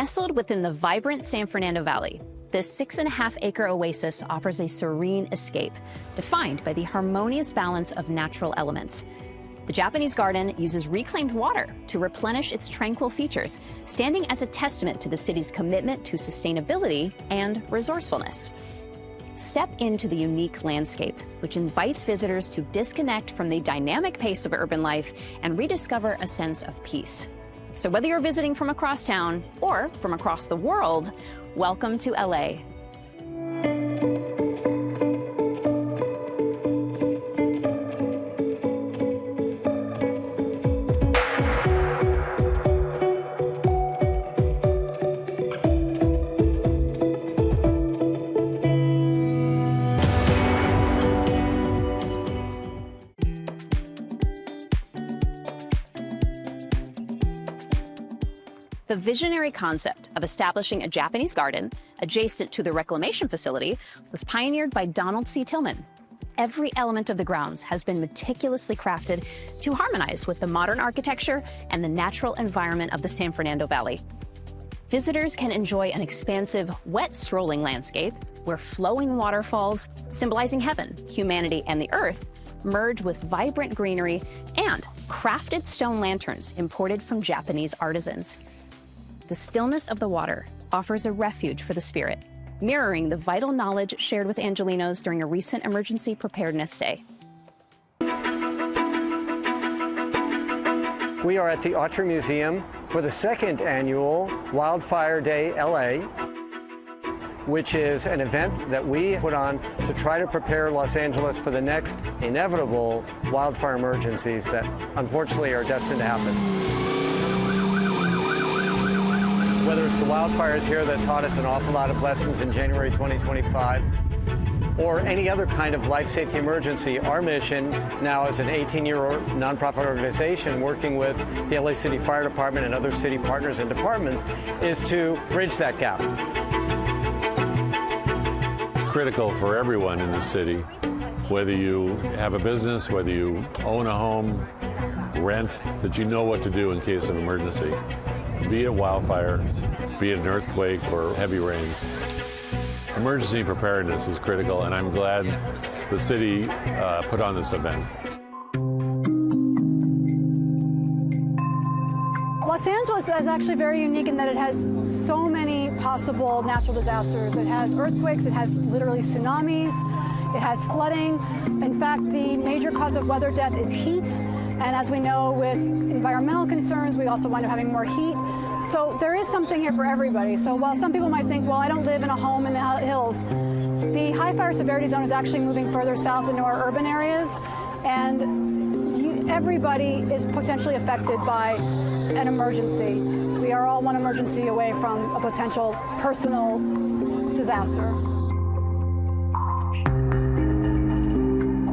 Nestled within the vibrant San Fernando Valley, this 6.5-acre oasis offers a serene escape, defined by the harmonious balance of natural elements. The Japanese garden uses reclaimed water to replenish its tranquil features, standing as a testament to the city's commitment to sustainability and resourcefulness. Step into the unique landscape, which invites visitors to disconnect from the dynamic pace of urban life and rediscover a sense of peace. So whether you're visiting from across town or from across the world, welcome to LA. The visionary concept of establishing a Japanese garden adjacent to the reclamation facility was pioneered by Donald C. Tillman. Every element of the grounds has been meticulously crafted to harmonize with the modern architecture and the natural environment of the San Fernando Valley. Visitors can enjoy an expansive, wet strolling landscape where flowing waterfalls, symbolizing heaven, humanity, and the earth, merge with vibrant greenery and crafted stone lanterns imported from Japanese artisans. The stillness of the water offers a refuge for the spirit, mirroring the vital knowledge shared with Angelenos during a recent emergency preparedness day. We are at the Autry Museum for the second annual Wildfire Day LA, which is an event that we put on to try to prepare Los Angeles for the next inevitable wildfire emergencies that unfortunately are destined to happen. Whether it's the wildfires here that taught us an awful lot of lessons in January 2025, or any other kind of life safety emergency, our mission now as an 18-year nonprofit organization working with the LA City Fire Department and other city partners and departments is to bridge that gap. It's critical for everyone in the city, whether you have a business, whether you own a home, rent, that you know what to do in case of emergency. Be it wildfire, be it an earthquake or heavy rains. Emergency preparedness is critical, and I'm glad the city put on this event. Los Angeles is actually very unique in that it has so many possible natural disasters. It has earthquakes, it has literally tsunamis, it has flooding. In fact, the major cause of weather death is heat. And as we know, with environmental concerns, we also wind up having more heat. So there is something here for everybody. So while some people might think, well, I don't live in a home in the hills, the high fire severity zone is actually moving further south into our urban areas. And everybody is potentially affected by an emergency. We are all one emergency away from a potential personal disaster.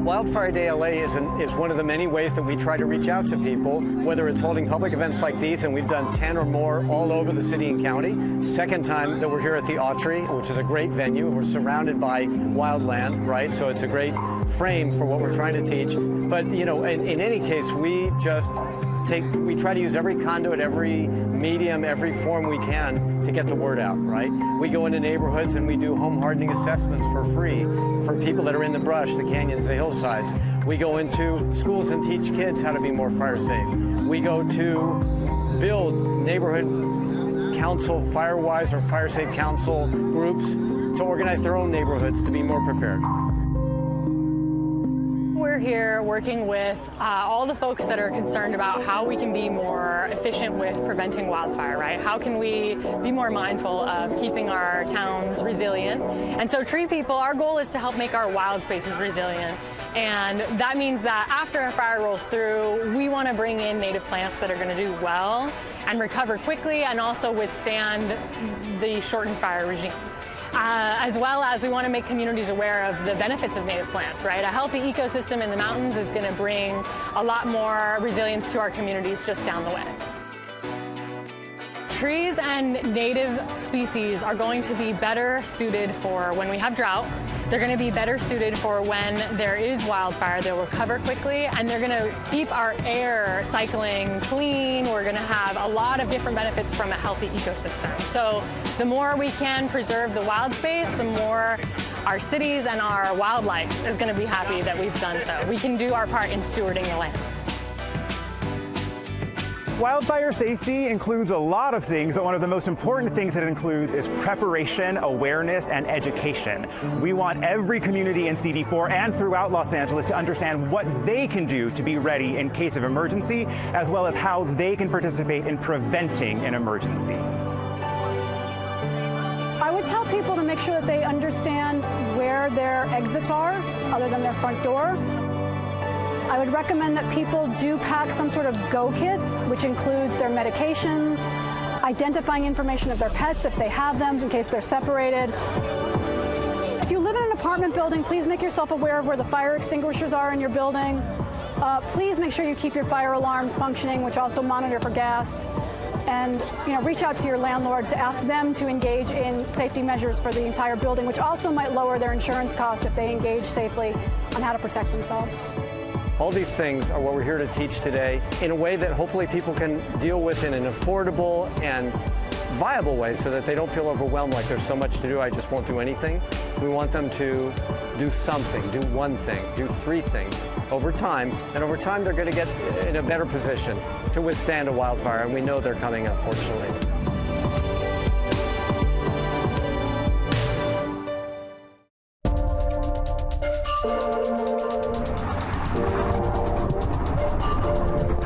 Wildfire Day LA is one of the many ways that we try to reach out to people, whether it's holding public events like these, and we've done 10 or more all over the city and county. Second time that we're here at the Autry, which is a great venue. We're surrounded by wildland, right? So it's a great frame for what we're trying to teach. But, you know, in any case, we try to use every conduit, every medium, every form we can to get the word out, right? We go into neighborhoods and we do home hardening assessments for free for people that are in the brush, the canyons, the hillsides. We go into schools and teach kids how to be more fire safe. We go to build neighborhood council, Firewise or Fire Safe Council groups to organize their own neighborhoods to be more prepared. We're here working with all the folks that are concerned about how we can be more efficient with preventing wildfire, right? How can we be more mindful of keeping our towns resilient? And so Tree People, our goal is to help make our wild spaces resilient. And that means that after a fire rolls through, we want to bring in native plants that are going to do well and recover quickly and also withstand the shortened fire regime. As well as we want to make communities aware of the benefits of native plants, right? A healthy ecosystem in the mountains is going to bring a lot more resilience to our communities just down the way. Trees and native species are going to be better suited for when we have drought, They're going to be better suited for when there is wildfire. They'll recover quickly, and they're going to keep our air cycling clean. We're going to have a lot of different benefits from a healthy ecosystem. So the more we can preserve the wild space, the more our cities and our wildlife is going to be happy that we've done so. We can do our part in stewarding the land. Wildfire safety includes a lot of things, but one of the most important things it includes is preparation, awareness, and education. We want every community in CD4 and throughout Los Angeles to understand what they can do to be ready in case of emergency, as well as how they can participate in preventing an emergency. I would tell people to make sure that they understand where their exits are, other than their front door. I would recommend that people do pack some sort of go kit, which includes their medications, identifying information of their pets if they have them, in case they're separated. If you live in an apartment building, please make yourself aware of where the fire extinguishers are in your building. Please make sure you keep your fire alarms functioning, which also monitor for gas. And reach out to your landlord to ask them to engage in safety measures for the entire building, which also might lower their insurance costs if they engage safely on how to protect themselves. All these things are what we're here to teach today in a way that hopefully people can deal with in an affordable and viable way so that they don't feel overwhelmed like there's so much to do, I just won't do anything. We want them to do something, do one thing, do three things over time, and over time they're going to get in a better position to withstand a wildfire, and we know they're coming up, fortunately.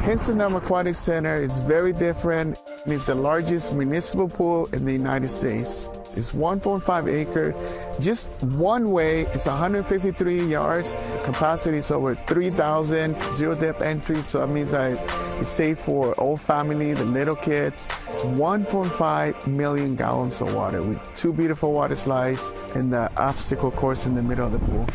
Hansen Dam Aquatic Center is very different. It's the largest municipal pool in the United States. It's 1.5 acres, just one way. It's 153 yards. Capacity is over 3,000, zero depth entry, so that means that it's safe for all family, the little kids. It's 1.5 million gallons of water with 2 beautiful water slides and the obstacle course in the middle of the pool.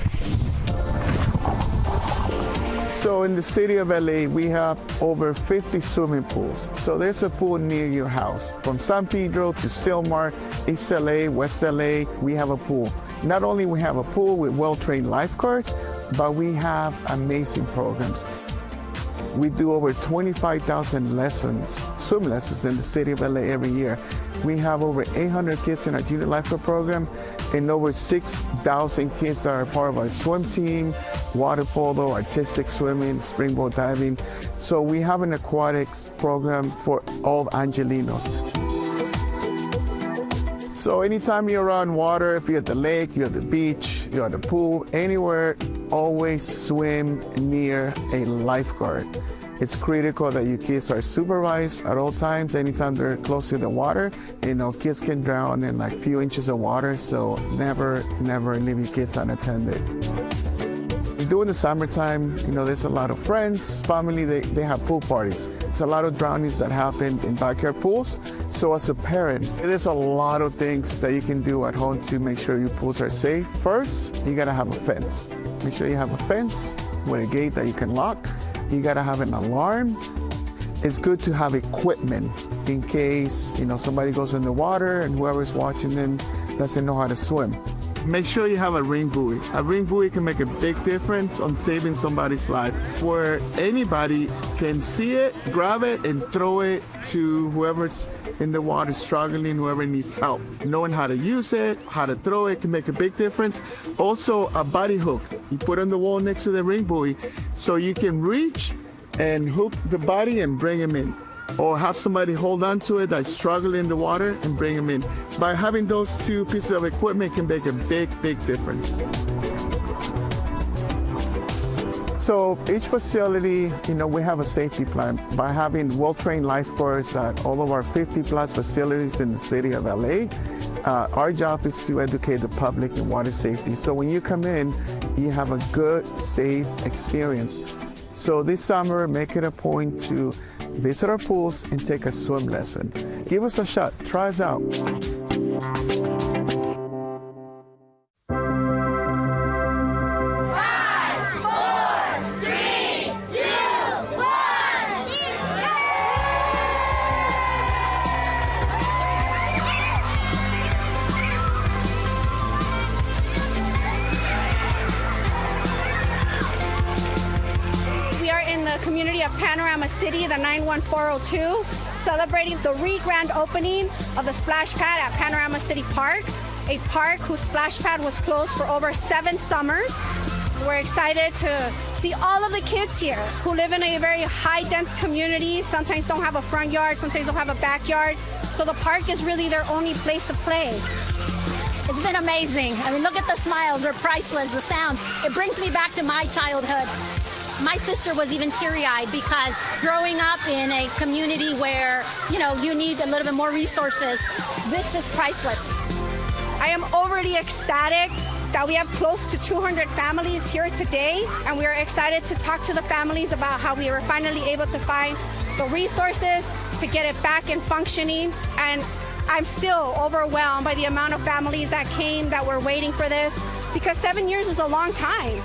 So in the city of LA, we have over 50 swimming pools. So there's a pool near your house. From San Pedro to Silmar, East LA, West LA, we have a pool. Not only we have a pool with well-trained lifeguards, but we have amazing programs. We do over 25,000 lessons, swim lessons in the city of LA every year. We have over 800 kids in our junior lifeguard program, and over 6,000 kids that are part of our swim team, water polo, artistic swimming, springboard diving. So we have an aquatics program for all Angelinos. So anytime you're around water, if you're at the lake, you're at the beach, you're at the pool, anywhere, always swim near a lifeguard. It's critical that your kids are supervised at all times. Anytime they're close to the water, kids can drown in like few inches of water, so never leave your kids unattended. During the summertime, there's a lot of friends, family, they have pool parties. There's a lot of drownings that happen in backyard pools. So as a parent, there's a lot of things that you can do at home to make sure your pools are safe. First, you gotta have a fence. Make sure you have a fence with a gate that you can lock. You gotta have an alarm. It's good to have equipment in case, somebody goes in the water and whoever's watching them doesn't know how to swim. Make sure you have a ring buoy. A ring buoy can make a big difference on saving somebody's life, where anybody can see it, grab it, and throw it to whoever's in the water struggling, whoever needs help. Knowing how to use it, how to throw it can make a big difference. Also, a body hook. You put on the wall next to the ring buoy so you can reach and hook the body and bring him in. Or have somebody hold on to it that's struggling in the water and bring them in. By having those two pieces of equipment can make a big difference. So each facility, we have a safety plan. By having well-trained lifeguards at all of our 50+ facilities in the city of LA, our job is to educate the public in water safety. So when you come in, you have a good, safe experience. So this summer, make it a point to visit our pools and take a swim lesson. Give us a shot. Try us out. 5, 4, 3, 2, 1. community of Panorama City, the 91402, celebrating the re-grand opening of the splash pad at Panorama City Park, a park whose splash pad was closed for over 7 summers. We're excited to see all of the kids here who live in a very high-dense community, sometimes don't have a front yard, sometimes don't have a backyard, so the park is really their only place to play. It's been amazing. I mean, look at the smiles, they're priceless, the sound. It brings me back to my childhood. My sister was even teary-eyed because growing up in a community where, you need a little bit more resources, this is priceless. I am overly ecstatic that we have close to 200 families here today, and we are excited to talk to the families about how we were finally able to find the resources to get it back and functioning. And I'm still overwhelmed by the amount of families that came that were waiting for this, because 7 years is a long time.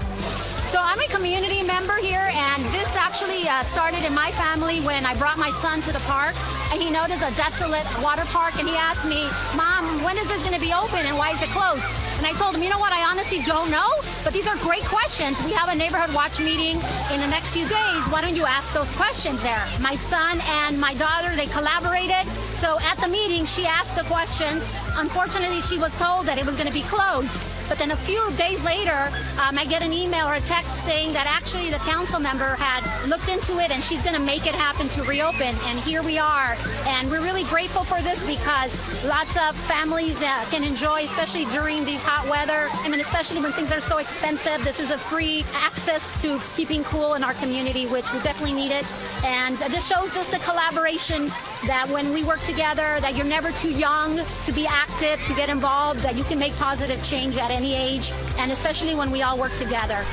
So I'm a community member here, and this actually started in my family when I brought my son to the park, and he noticed a desolate water park, and he asked me, Mom, when is this going to be open and why is it closed? And I told him, you know what, I honestly don't know, but these are great questions. We have a neighborhood watch meeting in the next few days. Why don't you ask those questions there? My son and my daughter, they collaborated. So at the meeting, she asked the questions. Unfortunately, she was told that it was going to be closed. But then a few days later, I get an email or a text saying that actually the council member had looked into it and she's going to make it happen to reopen. And here we are. And we're really grateful for this because lots of families can enjoy, especially during these hot weather. I mean, especially when things are so expensive. This is a free access to keeping cool in our community, which we definitely need it. And this shows just the collaboration that when we work together, that you're never too young to be active, to get involved, that you can make positive change at any age, and especially when we all work together.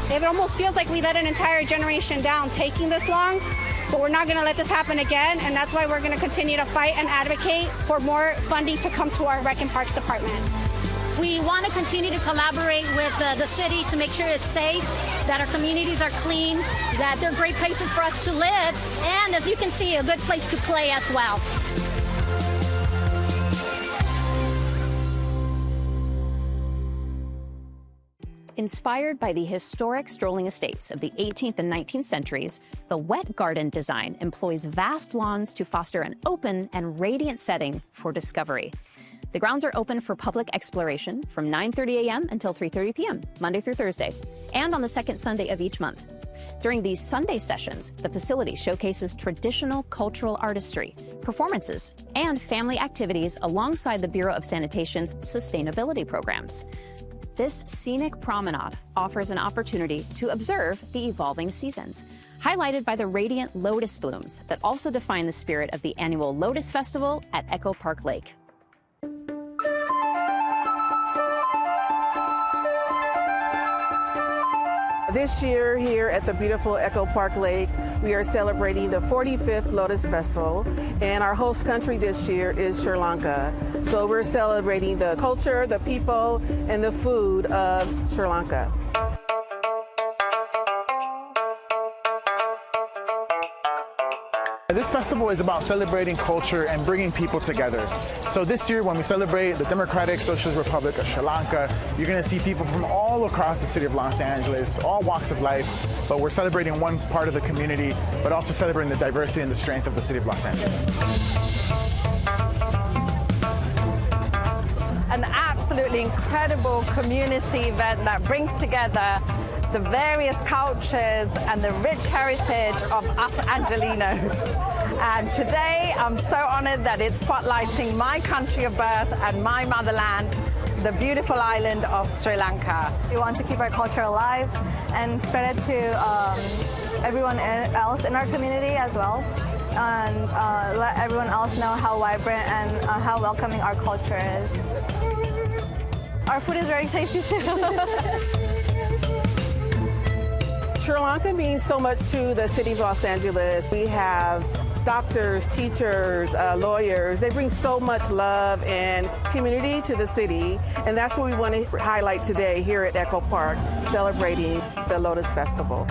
It almost feels like we let an entire generation down taking this long, but we're not going to let this happen again, and that's why we're going to continue to fight and advocate for more funding to come to our Rec and Parks Department. We want to continue to collaborate with the city to make sure it's safe, that our communities are clean, that they're great places for us to live, and as you can see, a good place to play as well. Inspired by the historic strolling estates of the 18th and 19th centuries, the wet garden design employs vast lawns to foster an open and radiant setting for discovery. The grounds are open for public exploration from 9:30 a.m. until 3:30 p.m., Monday through Thursday, and on the second Sunday of each month. During these Sunday sessions, the facility showcases traditional cultural artistry, performances, and family activities alongside the Bureau of Sanitation's sustainability programs. This scenic promenade offers an opportunity to observe the evolving seasons, highlighted by the radiant lotus blooms that also define the spirit of the annual Lotus Festival at Echo Park Lake. This year here at the beautiful Echo Park Lake, we are celebrating the 45th Lotus Festival, and our host country this year is Sri Lanka. So we're celebrating the culture, the people, and the food of Sri Lanka. This festival is about celebrating culture and bringing people together. So this year when we celebrate the Democratic Socialist Republic of Sri Lanka, you're going to see people from all across the city of Los Angeles, all walks of life, but we're celebrating one part of the community, but also celebrating the diversity and the strength of the city of Los Angeles. An absolutely incredible community event that brings together the various cultures and the rich heritage of us Angelinos. And today I'm so honored that it's spotlighting my country of birth and my motherland, the beautiful island of Sri Lanka. We want to keep our culture alive and spread it to everyone else in our community as well, and let everyone else know how vibrant and how welcoming our culture is. Our food is very tasty too. Sri Lanka means so much to the city of Los Angeles. We have doctors, teachers, lawyers. They bring so much love and community to the city, and that's what we want to highlight today here at Echo Park, celebrating the Lotus Festival.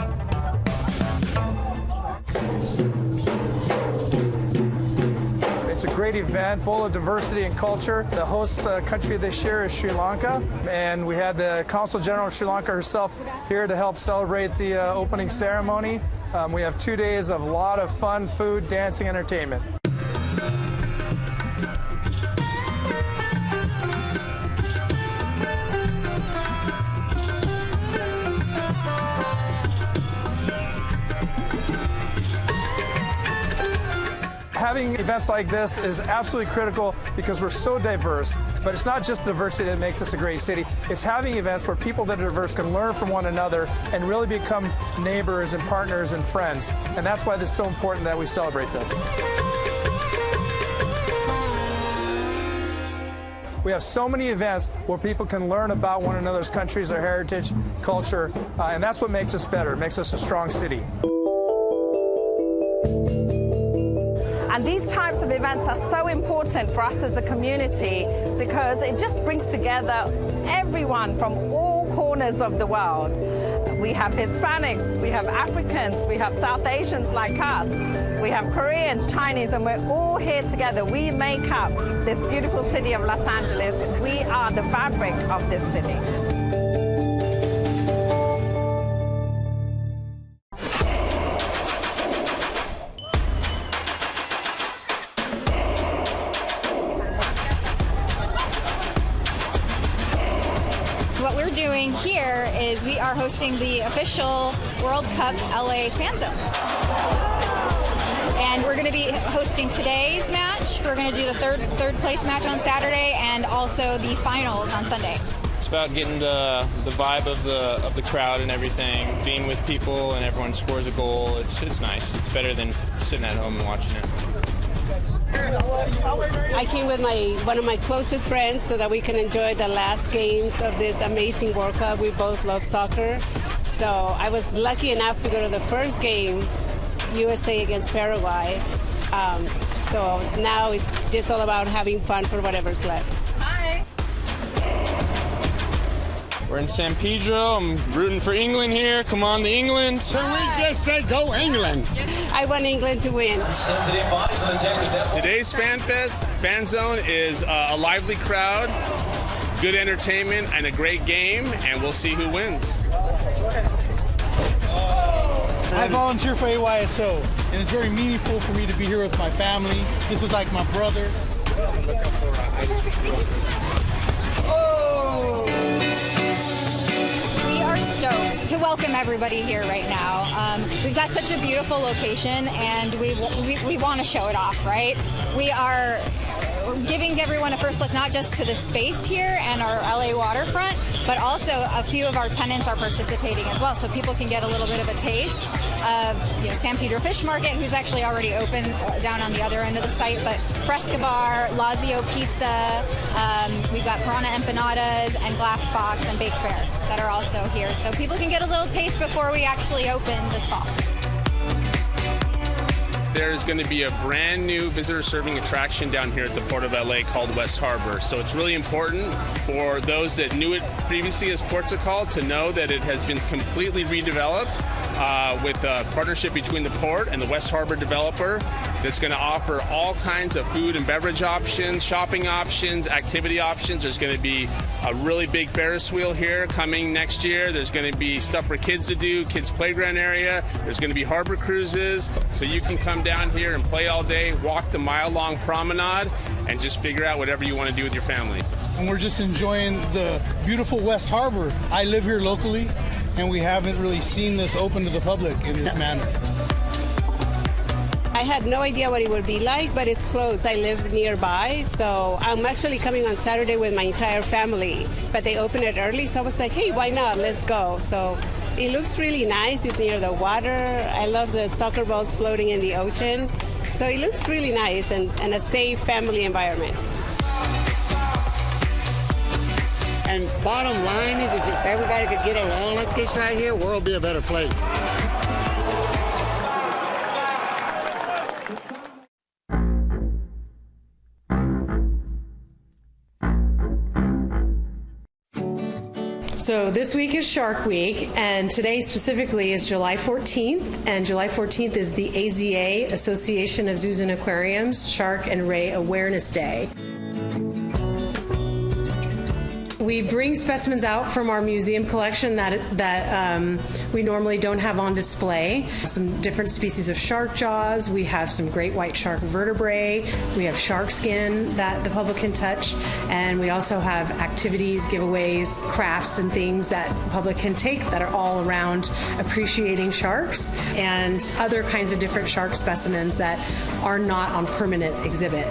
It's a great event full of diversity and culture. The host country this year is Sri Lanka, and we had the Consul General of Sri Lanka herself here to help celebrate the opening ceremony. We have 2 days of a lot of fun, food, dancing, entertainment. Having events like this is absolutely critical because we're so diverse, but it's not just diversity that makes us a great city. It's having events where people that are diverse can learn from one another and really become neighbors and partners and friends. And that's why it's so important that we celebrate this. We have so many events where people can learn about one another's countries, their heritage, culture, and that's what makes us better. It makes us a strong city. And these types of events are so important for us as a community because it just brings together everyone from all corners of the world. We have Hispanics, we have Africans, we have South Asians like us, we have Koreans, Chinese, and we're all here together. We make up this beautiful city of Los Angeles. We are the fabric of this city. What we're doing here is we are hosting the official World Cup LA fan zone. And we're going to be hosting today's match. We're going to do the third place match on Saturday and also the finals on Sunday. It's about getting the vibe of the crowd and everything, being with people and everyone scores a goal. It's nice. It's better than sitting at home and watching it. I came with one of my closest friends so that we can enjoy the last games of this amazing World Cup. We both love soccer. So I was lucky enough to go to the first game, USA against Paraguay. So now it's just all about having fun for whatever's left. Hi. We're in San Pedro. I'm rooting for England here. Come on to England. So we just said go England. I want England to win. Today's fan zone is a lively crowd, good entertainment, and a great game, and we'll see who wins. I volunteer for AYSO, and it's very meaningful for me to be here with my family. This is like my brother. We are stoked to welcome everybody here right now. We've got such a beautiful location, and we want to show it off, right? We are giving everyone a first look not just to the space here and our LA waterfront, but also a few of our tenants are participating as well, so people can get a little bit of a taste of San Pedro Fish Market, who's actually already open down on the other end of the site, but Fresca Bar, Lazio Pizza, we've got Piranha Empanadas and Glass Box and Baked Bear that are also here, so people can get a little taste before we actually open this fall. There's going to be a brand new visitor serving attraction down here at the Port of LA called West Harbor. So it's really important for those that knew it previously as Portugal to know that it has been completely redeveloped with a partnership between the port and the West Harbor developer that's going to offer all kinds of food and beverage options, shopping options, activity options. There's going to be a really big Ferris wheel here coming next year. There's going to be stuff for kids to do, kids playground area. There's going to be harbor cruises, so you can come down here and play all day, walk the mile-long promenade, and just figure out whatever you want to do with your family. And we're just enjoying the beautiful West Harbor. I live here locally, and we haven't really seen this open to the public in this manner. I had no idea what it would be like, but it's close. I live nearby, so I'm actually coming on Saturday with my entire family, but they open it early, so I was like, hey, why not? Let's go. So it looks really nice. It's near the water. I love the soccer balls floating in the ocean. So it looks really nice and a safe family environment. And bottom line is if everybody could get along like this right here, the world would be a better place. So this week is Shark Week, and today specifically is July 14th, and July 14th is the AZA, Association of Zoos and Aquariums, Shark and Ray Awareness Day. We bring specimens out from our museum collection that we normally don't have on display. Some different species of shark jaws. We have some great white shark vertebrae. We have shark skin that the public can touch. And we also have activities, giveaways, crafts, and things that the public can take that are all around appreciating sharks and other kinds of different shark specimens that are not on permanent exhibit.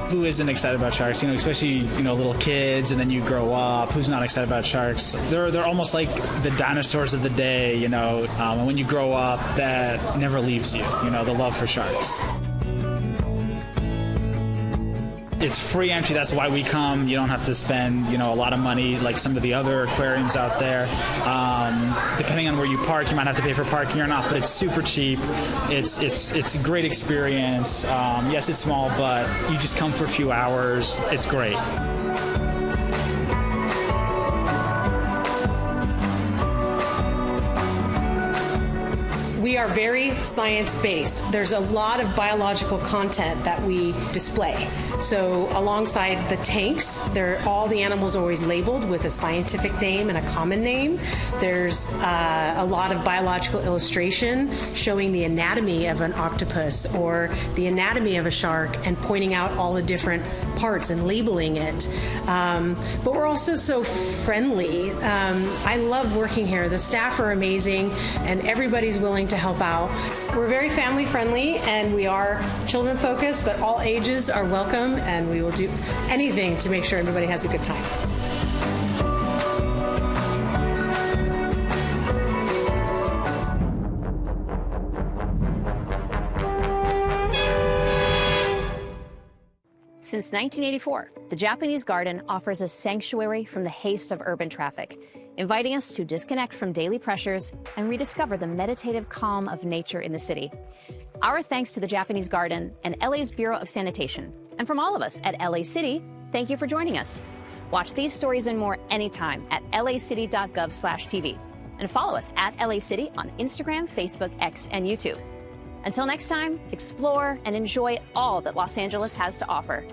Who isn't excited about sharks? You know, especially, you know, little kids, and then you grow up. Who's not excited about sharks? They're almost like the dinosaurs of the day, you know. And when you grow up, that never leaves you. You know, the love for sharks. It's free entry. That's why we come. You don't have to spend, you know, a lot of money like some of the other aquariums out there. Depending on where you park, you might have to pay for parking or not, but it's super cheap. It's a great experience. Yes, it's small, but you just come for a few hours. It's great. We are very science-based. There's a lot of biological content that we display. So alongside the tanks, all the animals are always labeled with a scientific name and a common name. There's a lot of biological illustration showing the anatomy of an octopus or the anatomy of a shark and pointing out all the different parts and labeling it. But we're also so friendly. I love working here. The staff are amazing and everybody's willing to help out. We're very family friendly and we are children focused, but all ages are welcome and we will do anything to make sure everybody has a good time. Since 1984, the Japanese Garden offers a sanctuary from the haste of urban traffic, inviting us to disconnect from daily pressures and rediscover the meditative calm of nature in the city. Our thanks to the Japanese Garden and LA's Bureau of Sanitation. And from all of us at LA City, thank you for joining us. Watch these stories and more anytime at lacity.gov/TV. And follow us at LA City on Instagram, Facebook, X, and YouTube. Until next time, explore and enjoy all that Los Angeles has to offer.